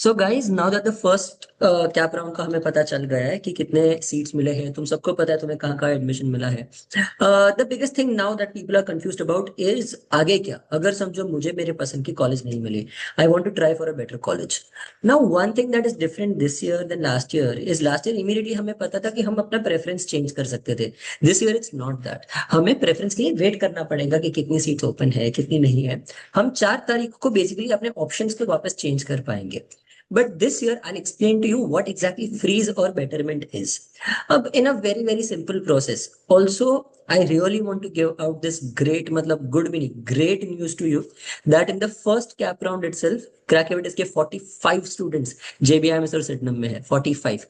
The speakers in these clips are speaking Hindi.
So guys now that the first cap round का हमें पता चल गया है कि कितने सीट्स मिले हैं। तुम सबको पता है तुम्हें कहाँ कहाँ एडमिशन मिला है। The biggest thing now that people are confused about is आगे क्या। अगर समझो मुझे मेरे पसंद की कॉलेज नहीं मिली, I want to try for a better college. Now one thing that is different this year than last year is last year immediately हमें पता था कि हम अपना प्रेफरेंस चेंज कर सकते थे। This year it's not that. हमें प्रेफरेंस के लिए वेट करना पड़ेगा कि कितनी सीट्स ओपन है कितनी नहीं है। हम 4 तारीख को बेसिकली अपने ऑप्शंस को वापस चेंज कर पाएंगे। But this year, I'll explain to you what exactly freeze or betterment is. In a very, very simple process. Also, I really want to give out this great, matlab good meaning, great news to you that in the first cap round itself, crack Avitas के 45 students, JBIMS और Sydenham में है 45।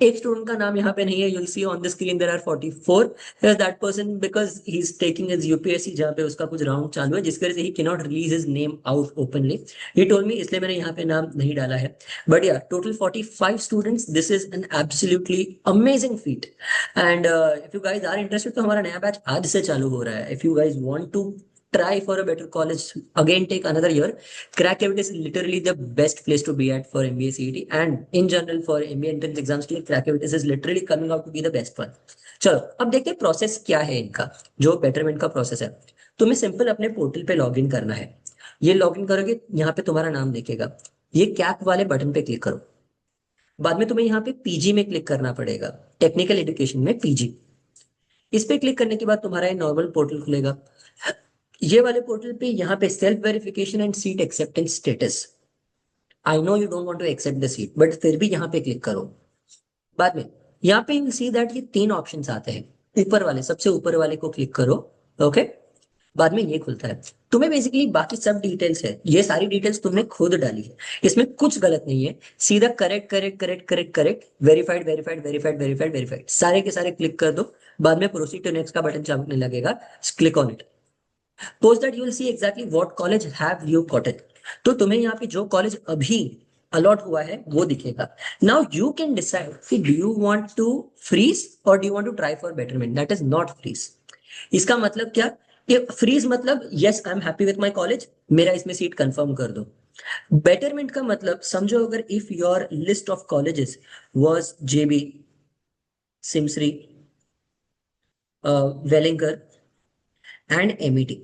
एक स्टूडेंट का नाम यहाँ पे नहीं है, you'll see on the screen there are 44. There's that person because he's taking his UPSC जहाँ पे उसका कुछ राउंड चालू है जिसकी वजह से he cannot release his name out openly. He told me इसलिए मैंने यहाँ पे नाम नहीं डाला है. But yeah, total 45 students. This is an absolutely amazing feat. And if you guys are interested, तो हमारा नया बैच आज से चालू हो रहा है. If you guys want to try for a better college, again take another year. Crackavit is literally the best place to be at for MBA CET and in general for MBA entrance exams के लिए Crackavit is literally coming out to be the best one. चलो अब देखते हैं प्रोसेस क्या है इनका, जो बेटरमेंट का प्रोसेस है। तुम्हें सिंपल अपने पोर्टल पे लॉगिन करना है। ये लॉगिन करोगे, यहाँ पे तुम्हारा नाम दिखेगा। ये कैप वाले बटन पे क्लिक करो। बाद में तुम्हें यहाँ पे पीजी में क्लिक करना पड़ेगा, टेक्निकल एजुकेशन में पीजी। इस पे क्लिक करने के बाद तुम्हारा ये नॉर्मल पोर्टल खुलेगा। ये वाले पोर्टल पे यहाँ पे self verification and seat acceptance status. I know you don't want to accept the seat but फिर भी यहाँ पे क्लिक करो। बाद में यहाँ पे यू सी दैट ये 3 ऑप्शंस आते हैं। ऊपर वाले, सबसे ऊपर वाले को क्लिक करो। ओके, बाद में ये खुलता है। तुम्हें बेसिकली बाकी सब डिटेल्स है, ये सारी डिटेल्स तुमने खुद डाली है, इसमें कुछ गलत नहीं है। सीधा correct correct correct correct correct, verified verified verified verified verified, सारे के सारे क्लिक कर दो। बाद में प्रोसीड टू नेक्स्ट का बटन चमकने लगेगा, click on it. Post that you will C exactly what college have you gotten. तो तुम्हें यहाँ पे जो कॉलेज अभी अलॉट हुआ है वो दिखेगा। नाउ यू कैन डिसाइड कि do you want to freeze और do you want to try for betterment. That is not freeze. इसका मतलब क्या, ये फ्रीज मतलब yes I am happy with my college, मेरा इसमें सीट कंफर्म कर दो। बेटरमेंट का मतलब समझो, अगर if your list of colleges was JB, SIMSR, Welingkar and MET.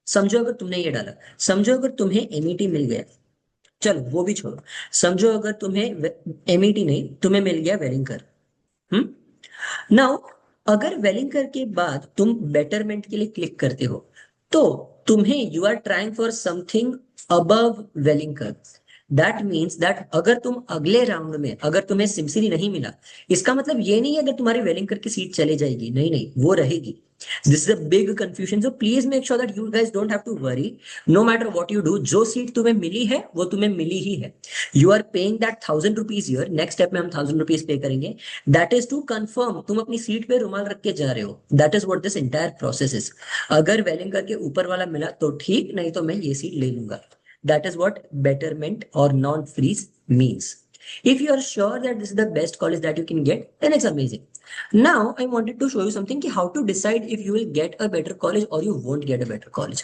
समझो अगर तुमने ये डाला, समझो अगर तुम्हें एमईटी मिल गया, चलो वो भी छोड़ो। समझो अगर तुम्हें एमईटी नहीं, तुम्हें मिल गया वेलिंगर। नाउ अगर वेलिंगर के बाद तुम बेटरमेंट के लिए क्लिक करते हो तो तुम्हें you are trying for something above Welingkar. That means that अगर तुम अगले राउंड में, अगर तुम्हें सिमसिरी नहीं मिला, इसका मतलब ये नहीं है अगर तुम्हारी वेलिंगर की सीट चले जाएगी, नहीं नहीं, वो रहेगी। This is a big confusion, so please make sure that you guys don't have to worry. No matter what you do, जो सीट तुम्हें मिली है वो तुम्हें मिली ही है। You are paying that 1000 rupees year, next step में हम 1000 रुपीज पे करेंगे। दैट इज टू कंफर्म तुम अपनी सीट पे रुमाल रख के जा रहे हो। That is what this entire process is. अगर वेलिंगर के ऊपर वाला मिला तो ठीक, नहीं तो मैं ये सीट ले लूंगा। दैट इज व्हाट बेटरमेंट और non freeze means. If you are sure that this is the best college that you can get, then it's amazing. Now, I wanted to show you something कि how to decide if you will get a better college or you won't get a better college.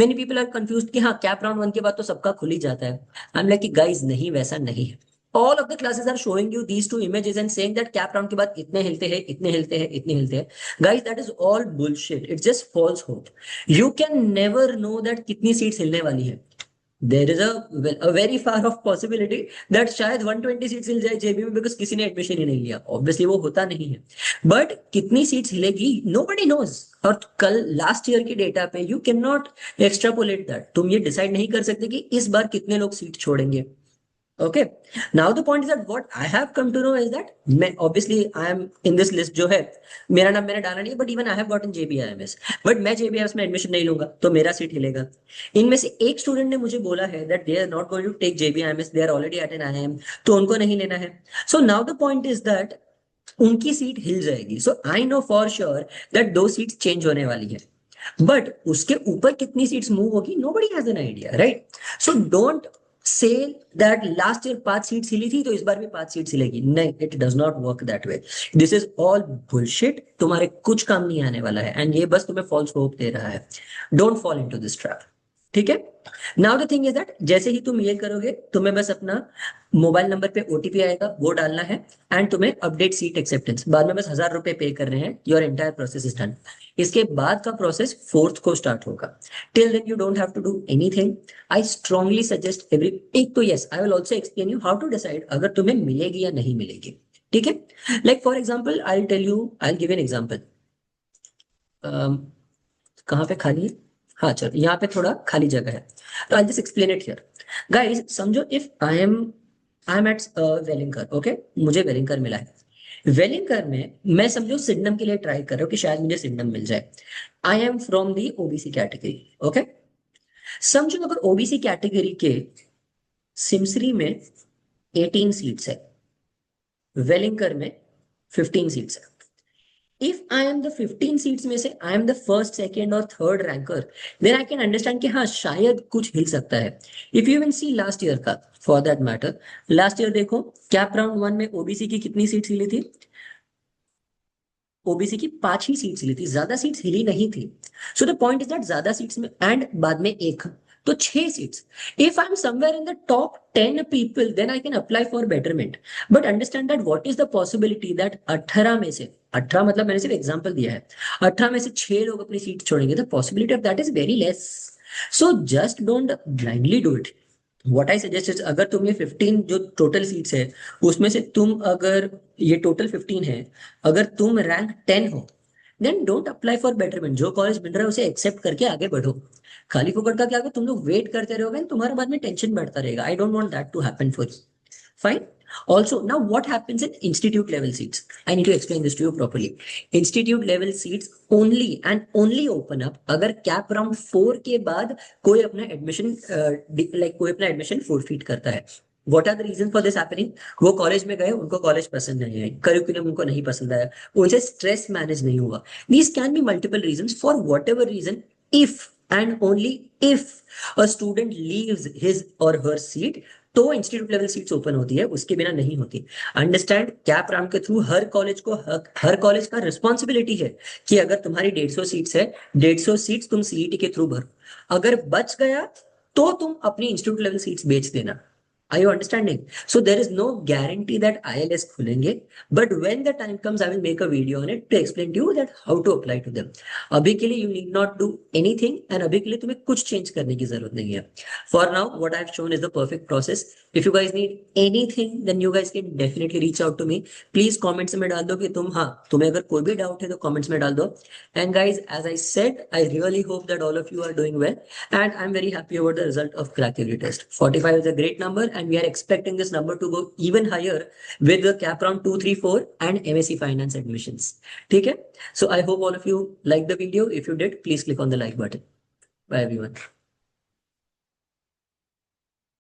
Many people are confused कि हाँ कैप राउंड 1 के बाद तो सबका खुल ही जाता है। I'm like guys, नहीं, वैसा नहीं है। All of the classes are showing you these two images and saying that cap round के बाद इतने हिलते हैं, इतने हिलते हैं, इतने हिलते हैं। Guys, that is all bullshit. It's just false hope. You can never know that कितनी सीट्स हिलने वाली है। There is a very far of possibility that शायद 120 सीट्स हिल जाए जेबी में बिकॉज किसी ने एडमिशन ही नहीं लिया। ऑब्वियसली वो होता नहीं है, बट कितनी सीट्स हिलेगी नोबडी नोज। और कल लास्ट ईयर की डेटा पे you can not extrapolate that. तुम ये डिसाइड नहीं कर सकते कि इस बार कितने लोग सीट छोड़ेंगे। Okay, now the point is that what I have come to know is that, मैं obviously I am in this list जो है, मेरा नाम मैंने डाला नहीं, but even I have gotten JBIMS, बट मैं जेबीआईएमएस में एडमिशन नहीं लूंगा तो मेरा सीट हिलेगा। इनमें से एक स्टूडेंट ने मुझे बोला है that they are not going to take JBIMS, they are already at an IIM, तो उनको नहीं लेना है। So now the point is that उनकी सीट हिल जाएगी। So I know for sure that 2 seats change होने वाली है, बट उसके ऊपर कितनी सीट्स मूव होगी nobody has an idea, right? So don't say that last year 5 seats हिली थी तो इस बार भी 5 सीट्स हिलेगी, नहीं, it does not work that way. This is all bullshit, तुम्हारे कुछ काम नहीं आने वाला है एंड ये बस तुम्हें फॉल्स होप दे रहा है। Don't fall into this trap. ठीक है। Now the thing is that जैसे ही तुम ये करोगे, तुम्हें बस अपना मोबाइल नंबर पे ओटीपी आएगा, वो डालना है, एंड तुम्हें अपडेट सीट एक्सेप्टेंस, बाद में बस 1,000 रुपए पे करने हैं, your entire process is done. इसके बाद का प्रोसेस 4th को स्टार्ट होगा। Till then you don't have to do anything. I strongly suggest every, एक तो yes I will also explain you how to decide अगर तुम्हें मिलेगी या नहीं मिलेगी। ठीक है। Like for example I tell you, I give an example. कहाँ पे खाली है? हाँ चलो, यहाँ पे थोड़ा खाली जगह है, तो I just explain it here. Guys समझो, if I am at Welingkar, okay, मुझे वेलिंगकर मिला है। वेलिंगकर में मैं समझो सिडनम के लिए ट्राई कर रहा हूँ कि शायद मुझे सिडनम मिल जाए। I am from the OBC category, okay. समझो अगर ओबीसी कैटेगरी के सिमसरी में 18 सीट्स है, वेलिंगकर में 15 सीट्स है। If I am the 15 seats में से I am the first, second और third ranker, then I can understand कि हाँ शायद कुछ हिल सकता है। If you will see last year का, for that matter, last year देखो कैप राउंड 1 में ओबीसी की कितनी सीट्स हिली थी? ओबीसी की 5 ही सीट्स हिली थी, ज्यादा सीट्स हिली नहीं थी। So the point is that ज्यादा सीट्स में एंड बाद में एक, तो 6 seats. If I am somewhere in the top 10 people, then I can apply for betterment. But understand that what is the possibility that 18 में से, 18 मतलब मैंने सिर्फ एग्जांपल दिया है, 18 में से 6 लोग अपनी सीट छोड़ेंगे, the possibility of that is very less. So just don't blindly do it. What I suggest is, अगर तुम ये 15 जो टोटल सीट्स है, उसमें से तुम अगर, ये टोटल 15 है, अगर तुम रैंक 10 हो, then don't apply for betterment. जो कॉलेज मिल रहा है उसे एक्सेप्ट करके आगे बढ़ो। खाली फुकट का क्या होगा, तुम लोग वेट करते रहोगे, तुम्हारे बाद में टेंशन बढ़ता रहेगा। I don't want that to happen for you. Fine. Also, now what happens in institute level seats? I need to explain this to you properly. Institute level seats only and only open up अगर कैप राउंड 4 के बाद कोई अपना एडमिशन कोई अपना एडमिशन फोरफीट करता है। What are the reasons for this happening? वो कॉलेज में गए, उनको कॉलेज पसंद नहीं है, करिकुलम उनको नहीं पसंद आया, उनसे स्ट्रेस मैनेज नहीं हुआ। These can be multiple reasons, for whatever reason. If and only if a student leaves his or her seat, तो इंस्टीट्यूट लेवल सीट्स ओपन होती है, उसके बिना नहीं होती। अंडरस्टैंड, कैप राउंड के थ्रू हर कॉलेज को, हर कॉलेज का रिस्पॉन्सिबिलिटी है कि अगर तुम्हारी 150 सीट्स है, 150 सीट्स तुम सीईटी के थ्रू भरो। अगर बच गया तो तुम अपनी इंस्टीट्यूट लेवल सीट्स बेच देना। Are you understanding? So there is no guarantee that ILS खुलेंगे, but when the time comes, I will make a video on it to explain to you that how to apply to them. अभी के लिए you need not do anything, and अभी के लिए तुम्हें कुछ change करने की जरूरत नहीं है। For now, what I have shown is the perfect process. If you guys need anything, then you guys can definitely reach out to me. Please comments में डाल दो कि तुम्हें अगर कोई भी डाउट है तो comments में डाल दो। And guys, as I said, I really hope that all of you are doing well, and I'm very happy about the result of crack every test. 45 is a great number, and we are expecting this number to go even higher with the cap round 2, 3, 4 and MSc Finance admissions. ठीक है? So I hope all of you liked the video. If you did, please click on the like button. Bye everyone.